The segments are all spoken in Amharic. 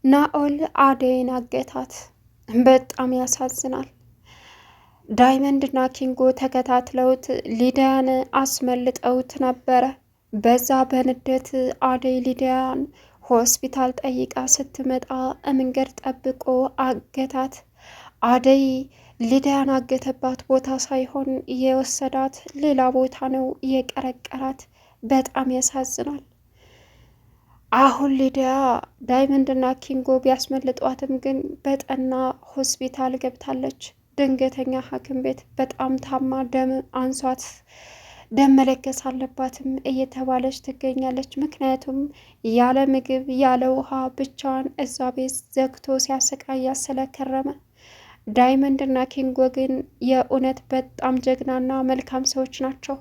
ናኦል አደይን አገታት። በጣም ያሳዝናል። ዳይመንድና ኪንጎ ተከታትለውት ሊዲያን አስመልጠውት ነበረ። በዛ በንዴት አደይ ሊዲያን ሆስፒታል ጠይቃ ስትመጣ መንገድ ጠብቆ አገታት። አደይ ሊዲያን አገተባት ቦታ ሳይሆን የወሰዳት ሌላ ቦታ ነው የቀረቀራት። በጣም ያሳዝናል። አሁን ሊዲያ ዳይመንድና ኪንጎ ቢያስመልጧትም ግን በጠና ሆስፒታል ገብታለች። ድንገተኛ ሐኪም ቤት በጣም ታማ ደም አንሷት ደም መለገስ አለባትም እየተባለች ትገኛለች። ምክንያቱም ያለ ምግብ ያለ ውሃ ብቻዋን እዛ ቤት ዘግቶ ሲያሰቃያት ስለከረመ። ዳይመንድና ኪንጎ ግን የእውነት በጣም ጀግናና መልካም ሰዎች ናቸው።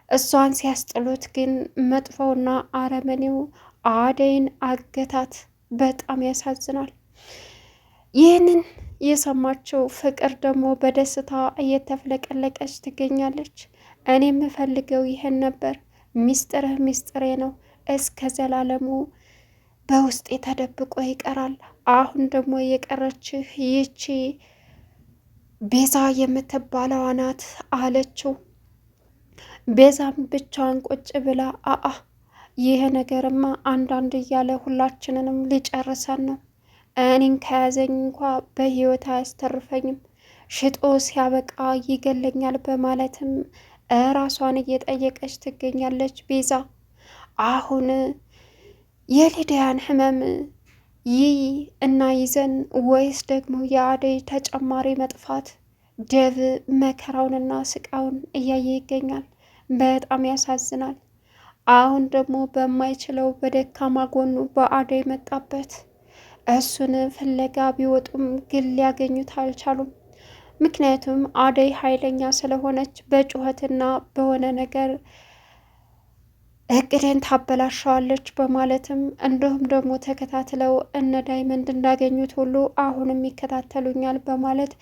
እሷን ሲያስጥሉት ግን መጥፎውና አረመኔው አደይን አገታት። በጣም ያሳዝናል። ይህንን የሰማችው ፍቅር ደግሞ በደስታ እየተፍለቀለቀች ትገኛለች። እኔ የምፈልገው ይህን ነበር። ሚስጥርህ ሚስጥሬ ነው፣ እስከ ዘላለሙ በውስጤ ተደብቆ ይቀራል። አሁን ደግሞ የቀረችህ ይቺ ቤዛ የምትባለዋ ናት አለችው። ቤዛም ብቻዋን ቁጭ ብላ ይህ ነገርማ አንዳንድ እያለ ሁላችንንም ሊጨርሰን ነው። እኔን ከያዘኝ እንኳ በህይወት አያስተርፈኝም፣ ሽጦ ሲያበቃ ይገለኛል በማለትም ራሷን እየጠየቀች ትገኛለች። ቤዛ አሁን የሊዲያን ህመም ይይ እና ይዘን ወይስ ደግሞ የአደይ ተጨማሪ መጥፋት? ዴቭ መከራውንና ስቃውን እያየ ይገኛል። በጣም ያሳዝናል። አሁን ደግሞ በማይችለው በደካማ ጎኑ በአደይ መጣበት። እሱን ፍለጋ ቢወጡም ግን ሊያገኙት አልቻሉም። ምክንያቱም አደይ ኃይለኛ ስለሆነች በጩኸትና በሆነ ነገር እቅድን ታበላሸዋለች በማለትም እንዲሁም ደግሞ ተከታትለው እነ ዳይመንድ እንዳገኙት ሁሉ አሁንም ይከታተሉኛል በማለት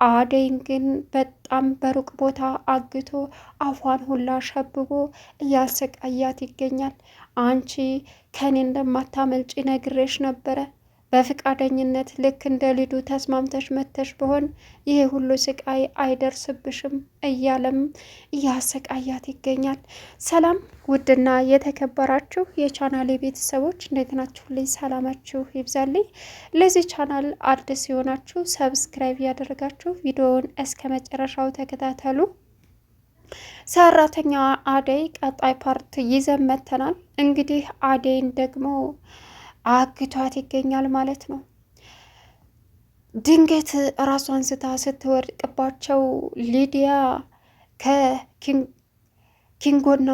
አደይን ግን በጣም በሩቅ ቦታ አግቶ አፏን ሁላ ሸብቦ እያሰቃያት ይገኛል። አንቺ ከኔ እንደማታመልጪ ነግሬሽ ነበረ፣ በፍቃደኝነት ልክ እንደ ሊዱ ተስማምተሽ መተሽ በሆን ይሄ ሁሉ ስቃይ አይደርስብሽም እያለም እያሰቃያት ይገኛል። ሰላም ውድና የተከበራችሁ የቻናሌ ቤተሰቦች እንዴት ናችሁ? ልይ ሰላማችሁ ይብዛልኝ። ለዚህ ቻናል አዲስ የሆናችሁ ሰብስክራይብ ያደረጋችሁ ቪዲዮውን እስከ መጨረሻው ተከታተሉ። ሰራተኛ አደይ ቀጣይ ፓርት ይዘን መጥተናል። እንግዲህ አደይን ደግሞ አግቷት ይገኛል ማለት ነው። ድንገት ራሷን ስታ ስትወድቅባቸው ሊዲያ ከኪንጎና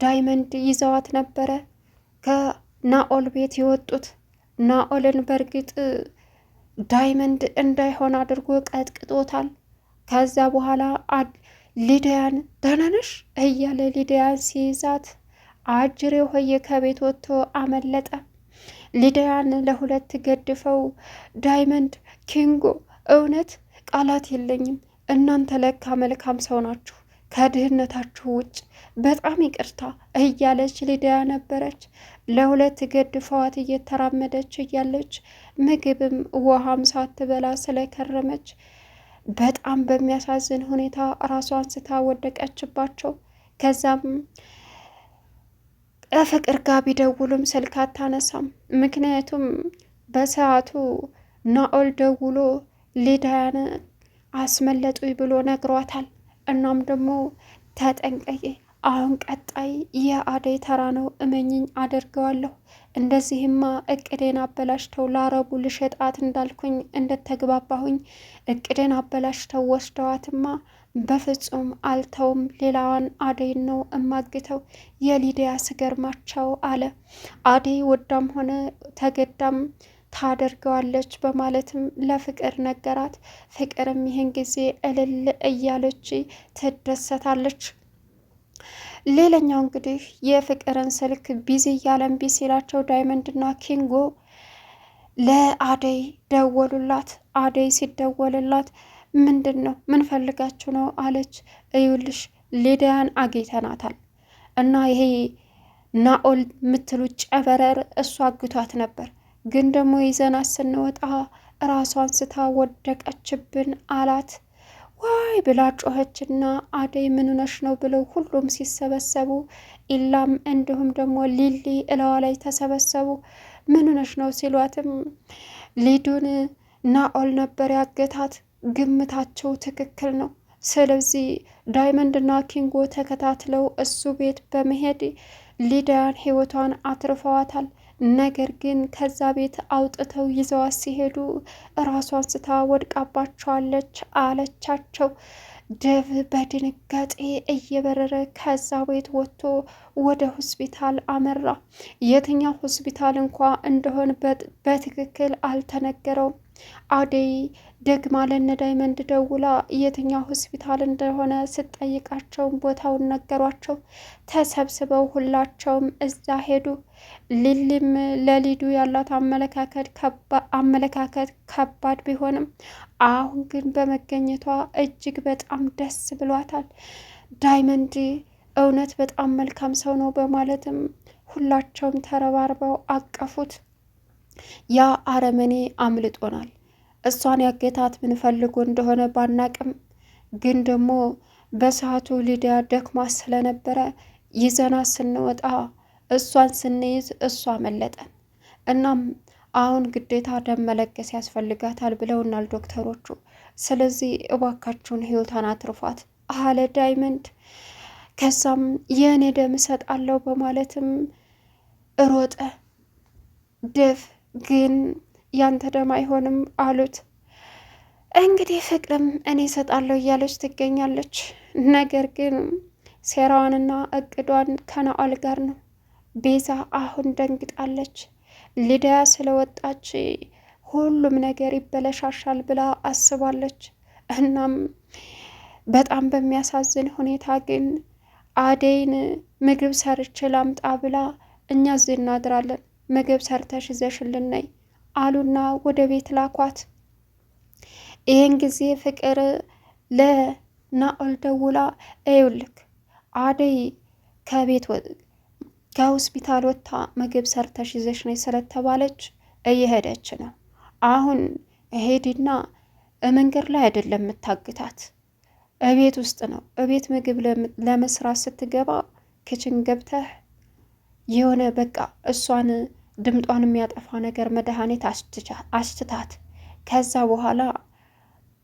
ዳይመንድ ይዘዋት ነበረ ከናኦል ቤት የወጡት። ናኦልን በእርግጥ ዳይመንድ እንዳይሆን አድርጎ ቀጥቅጦታል። ከዛ በኋላ ሊዲያን ደህና ነሽ እያለ ሊዲያን ሲይዛት አጅሬው ሆየ ከቤት ወጥቶ አመለጠ። ሊዲያን ለሁለት ገድፈው ዳይመንድ ኪንጎ እውነት ቃላት የለኝም፣ እናንተ ለካ መልካም ሰው ናችሁ ከድህነታችሁ ውጭ በጣም ይቅርታ እያለች ሊዲያ ነበረች። ለሁለት ገድፈዋት እየተራመደች እያለች ምግብም ውሃም ሳትበላ ስለከረመች በጣም በሚያሳዝን ሁኔታ ራሷን ስታ ወደቀችባቸው። ከዛም ፍቅር ጋር ቢደውሉም ስልክ አታነሳም። ምክንያቱም በሰዓቱ ናኦል ደውሎ ሊዲያን አስመለጡኝ ብሎ ነግሯታል። እናም ደግሞ ተጠንቀቂ፣ አሁን ቀጣይ የአደይ ተራ ነው፣ እመኝኝ አደርገዋለሁ። እንደዚህማ እቅዴን አበላሽተው ለአረቡ ልሸጣት እንዳልኩኝ እንደተግባባሁኝ እቅዴን አበላሽተው ወስደዋትማ በፍጹም አልተውም፣ ሌላዋን አደይን ነው እማግተው። የሊዲያ ስገርማቸው አለ። አደይ ወዳም ሆነ ተገዳም ታደርገዋለች በማለትም ለፍቅር ነገራት። ፍቅርም ይህን ጊዜ እልል እያለች ትደሰታለች። ሌላኛው እንግዲህ የፍቅርን ስልክ ቢዚ እያለን ቢዚ ሲላቸው ዳይመንድና ኪንጎ ለአደይ ደወሉላት። አደይ ሲደወልላት ምንድን ነው ምን ፈልጋችሁ ነው አለች። እዩልሽ ሊዲያን አግኝተናታል እና ይሄ ናኦል የምትሉት ጨበረር እሱ አግቷት ነበር። ግን ደግሞ ይዘናት ስንወጣ ራሷን ስታ ወደቀችብን አላት። ዋይ ብላ ጮኸችና አደይ ምን ሆነሽ ነው ብለው ሁሉም ሲሰበሰቡ ኢላም እንዲሁም ደግሞ ሊሊ እለዋ ላይ ተሰበሰቡ። ምን ሆነሽ ነው ሲሏትም ሊዱን ናኦል ነበር ያገታት፣ ግምታቸው ትክክል ነው። ስለዚህ ዳይመንድና ኪንጎ ተከታትለው እሱ ቤት በመሄድ ሊዳያን ህይወቷን አትርፈዋታል። ነገር ግን ከዛ ቤት አውጥተው ይዘዋት ሲሄዱ ራሷን ስታ ወድቃባቸዋለች አለቻቸው። ደብ በድንጋጤ እየበረረ ከዛ ቤት ወጥቶ ወደ ሆስፒታል አመራ። የትኛው ሆስፒታል እንኳ እንደሆነ በትክክል አልተነገረውም። አደይ ደግማ ለነ ዳይመንድ ደውላ የትኛው ሆስፒታል እንደሆነ ስትጠይቃቸውን ቦታውን ነገሯቸው። ተሰብስበው ሁላቸውም እዛ ሄዱ። ሊሊም ለሊዱ ያላት አመለካከት ከባድ ቢሆንም አሁን ግን በመገኘቷ እጅግ በጣም ደስ ብሏታል። ዳይመንድ እውነት በጣም መልካም ሰው ነው በማለትም ሁላቸውም ተረባርበው አቀፉት። ያ አረመኔ አምልጦናል። እሷን ያገታት ምን ፈልጎ እንደሆነ ባናቅም ግን ደግሞ በሰዓቱ ሊዲያ ደክማ ስለነበረ ይዘና ስንወጣ እሷን ስንይዝ እሷ መለጠን። እናም አሁን ግዴታ ደም መለገስ ያስፈልጋታል ብለውናል ዶክተሮቹ። ስለዚህ እባካችሁን ህይወቷን አትርፏት አለ ዳይመንድ። ከዛም የእኔ ደም እሰጣለሁ በማለትም ሮጠ። ደፍ ግን ያንተ ደም አይሆንም አሉት። እንግዲህ ፍቅርም እኔ እሰጣለሁ እያለች ትገኛለች። ነገር ግን ሴራዋንና እቅዷን ከናኦል ጋር ነው። ቤዛ አሁን ደንግጣለች። ሊዲያ ስለወጣች ሁሉም ነገር ይበለሻሻል ብላ አስባለች። እናም በጣም በሚያሳዝን ሁኔታ ግን አደይን ምግብ ሰርቼ ላምጣ ብላ እኛ እዚህ እናድራለን፣ ምግብ ሰርተሽ ይዘሽልን ነይ አሉና ወደ ቤት ላኳት። ይህን ጊዜ ፍቅር ለናኦል ደውላ እዩልክ አደይ ከሆስፒታል ወጥታ ምግብ ሰርተሽ ይዘሽ ነይ ስለተባለች እየሄደች ነው። አሁን ሄድና መንገድ ላይ አይደለም የምታግታት፣ እቤት ውስጥ ነው። እቤት ምግብ ለመስራት ስትገባ ክችን ገብተህ የሆነ በቃ እሷን ድምጧን የሚያጠፋ ነገር መድኃኒት አስትታት፣ ከዛ በኋላ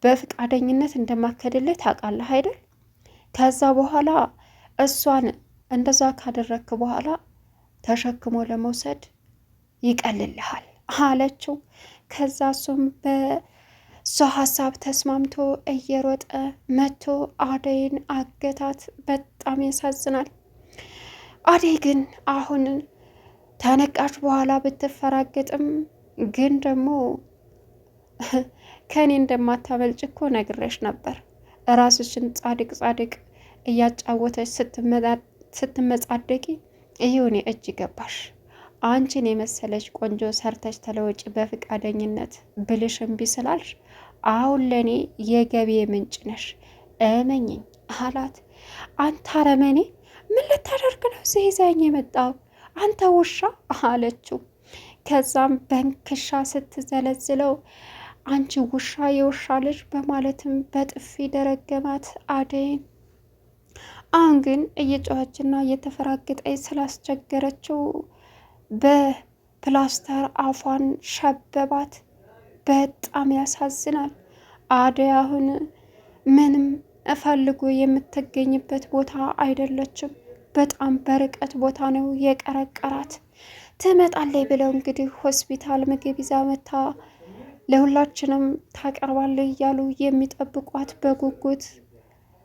በፍቃደኝነት እንደማከድልህ ታውቃለህ አይደል? ከዛ በኋላ እሷን እንደዛ ካደረክ በኋላ ተሸክሞ ለመውሰድ ይቀልልሃል አለችው። ከዛ እሱም በሷ ሀሳብ ተስማምቶ እየሮጠ መቶ አደይን አገታት። በጣም ያሳዝናል። አደይ ግን አሁን ተነቃች በኋላ ብትፈራገጥም ግን ደግሞ ከኔ እንደማታመልጭ እኮ ነግሬሽ ነበር። ራስሽን ጻድቅ ጻድቅ እያጫወተች ስትመጻደቂ ይሁን እጅ ገባሽ። አንቺን የመሰለች ቆንጆ ሰርተች ተለወጪ በፍቃደኝነት ብልሽ እምቢ ስላልሽ አሁን ለእኔ የገቢ ምንጭ ነሽ፣ እመኝኝ አላት። አንተ አረመኔ ምን ልታደርግ ነው እዚህ ይዘኸኝ የመጣው አንተ ውሻ አለችው። ከዛም በንክሻ ስትዘለዝለው አንቺ ውሻ፣ የውሻ ልጅ በማለትም በጥፊ ደረገማት አደይን። አሁን ግን እየጮኸችና እየተፈራገጠች ስላስቸገረችው በፕላስተር አፏን ሸበባት። በጣም ያሳዝናል። አደይ አሁን ምንም ፈልጎ የምትገኝበት ቦታ አይደለችም። በጣም በርቀት ቦታ ነው የቀረቀራት። ትመጣለች ብለው እንግዲህ ሆስፒታል ምግብ ይዛ መታ ለሁላችንም ታቀርባለች እያሉ የሚጠብቋት በጉጉት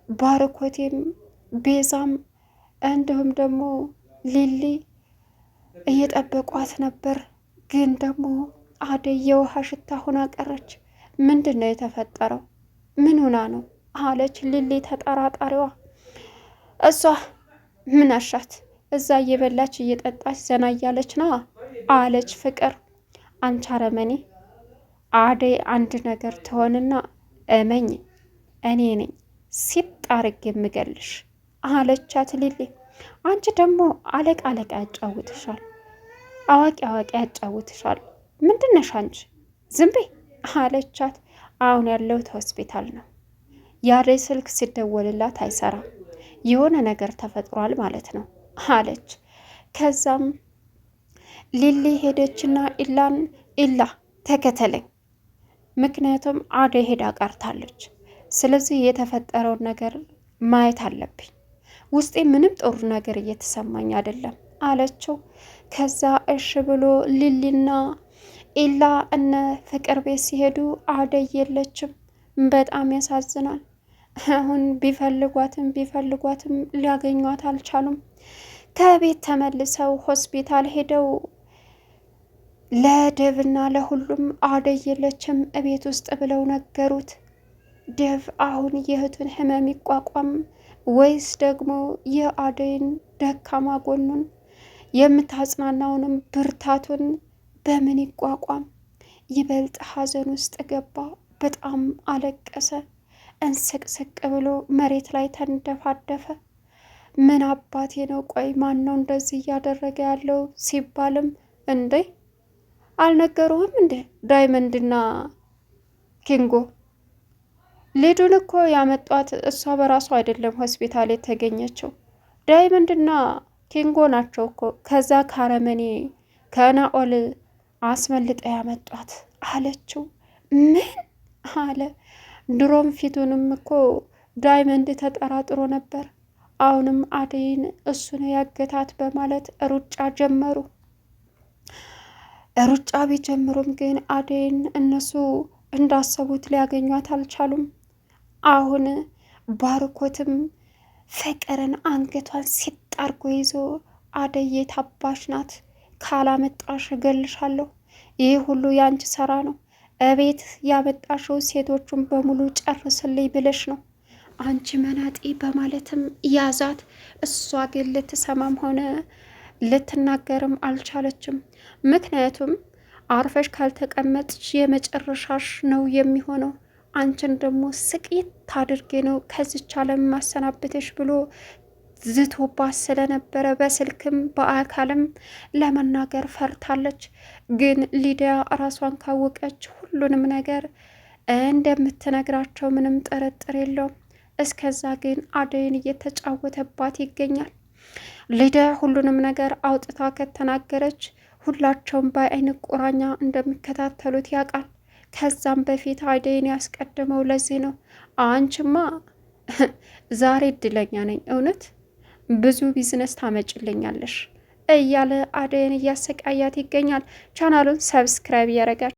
ባርኮቴም ቤዛም እንዲሁም ደግሞ ሊሊ እየጠበቋት ነበር። ግን ደግሞ አደይ የውሃ ሽታ ሆና ቀረች። ምንድን ነው የተፈጠረው? ምን ሆና ነው አለች ሊሊ ተጠራጣሪዋ። እሷ ምን አሻት? እዛ እየበላች እየጠጣች ዘና እያለች ነው አለች ፍቅር። አንቺ አረመኔ፣ አደይ አንድ ነገር ትሆንና እመኝ እኔ ነኝ ሲጣርግ የምገልሽ አለቻት ሊሊ። አንቺ ደግሞ አለቃ ያጫውትሻል፣ አዋቂ ያጫውትሻል። ምንድነሽ አንቺ? ዝም በይ አለቻት። አሁን ያለሁት ሆስፒታል ነው። የአደይ ስልክ ሲደወልላት አይሰራም። የሆነ ነገር ተፈጥሯል ማለት ነው አለች። ከዛም ሊሊ ሄደችና ኢላ ተከተለኝ፣ ምክንያቱም አደይ ሄዳ ቀርታለች። ስለዚህ የተፈጠረውን ነገር ማየት አለብኝ። ውስጤ ምንም ጥሩ ነገር እየተሰማኝ አይደለም አለችው። ከዛ እሽ ብሎ ሊሊና ኢላ እነ ፍቅር ቤት ሲሄዱ አደይ የለችም። በጣም ያሳዝናል። አሁን ቢፈልጓትም ሊያገኟት አልቻሉም። ከቤት ተመልሰው ሆስፒታል ሄደው ለደቭና ለሁሉም አደይ የለችም እቤት ውስጥ ብለው ነገሩት። ደቭ አሁን የእህቱን ህመም ይቋቋም ወይስ ደግሞ የአደይን ደካማ ጎኑን የምታጽናናውንም ብርታቱን በምን ይቋቋም? ይበልጥ ሀዘን ውስጥ ገባ። በጣም አለቀሰ። እንስቅስቅ ብሎ መሬት ላይ ተንደፋደፈ። ምን አባቴ ነው? ቆይ ማን ነው እንደዚህ እያደረገ ያለው ሲባልም እንዴ አልነገሩህም እንዴ ዳይመንድና ኪንጎ ሊዱን እኮ ያመጧት እሷ በራሷ አይደለም ሆስፒታል የተገኘችው፣ ዳይመንድና ኪንጎ ናቸው እኮ ከዛ ካረመኔ ከናኦል አስመልጠ ያመጧት አለችው። ምን አለ? ድሮም ፊቱንም እኮ ዳይመንድ ተጠራጥሮ ነበር። አሁንም አደይን እሱ ነው ያገታት በማለት ሩጫ ጀመሩ። ሩጫ ቢጀምሩም ግን አደይን እነሱ እንዳሰቡት ሊያገኟት አልቻሉም። አሁን ባርኮትም ፍቅርን አንገቷን ሲጣርጎ ይዞ አደይ የታባሽ ናት? ካላመጣሽ እገልሻለሁ። ይህ ሁሉ ያንቺ ስራ ነው። እቤት ያመጣሽው ሴቶቹን በሙሉ ጨርስልኝ ብለሽ ነው አንቺ መናጢ በማለትም ያዛት። እሷ ግን ልትሰማም ሆነ ልትናገርም አልቻለችም። ምክንያቱም አርፈሽ ካልተቀመጥሽ የመጨረሻሽ ነው የሚሆነው፣ አንቺን ደግሞ ስቅይት አድርጌ ነው ከዚች ዓለም ማሰናበተሽ ብሎ ዝቶባት ስለነበረ በስልክም በአካልም ለመናገር ፈርታለች። ግን ሊዲያ ራሷን ካወቀች ሁሉንም ነገር እንደምትነግራቸው ምንም ጥርጥር የለውም። እስከዛ ግን አደይን እየተጫወተባት ይገኛል። ሊዲያ ሁሉንም ነገር አውጥታ ከተናገረች ሁላቸውም በአይን ቁራኛ እንደሚከታተሉት ያውቃል። ከዛም በፊት አደይን ያስቀድመው ለዚህ ነው። አንቺማ ዛሬ እድለኛ ነኝ፣ እውነት ብዙ ቢዝነስ ታመጭልኛለሽ እያለ አደይን እያሰቃያት ይገኛል። ቻናሉን ሰብስክራይብ እያረጋል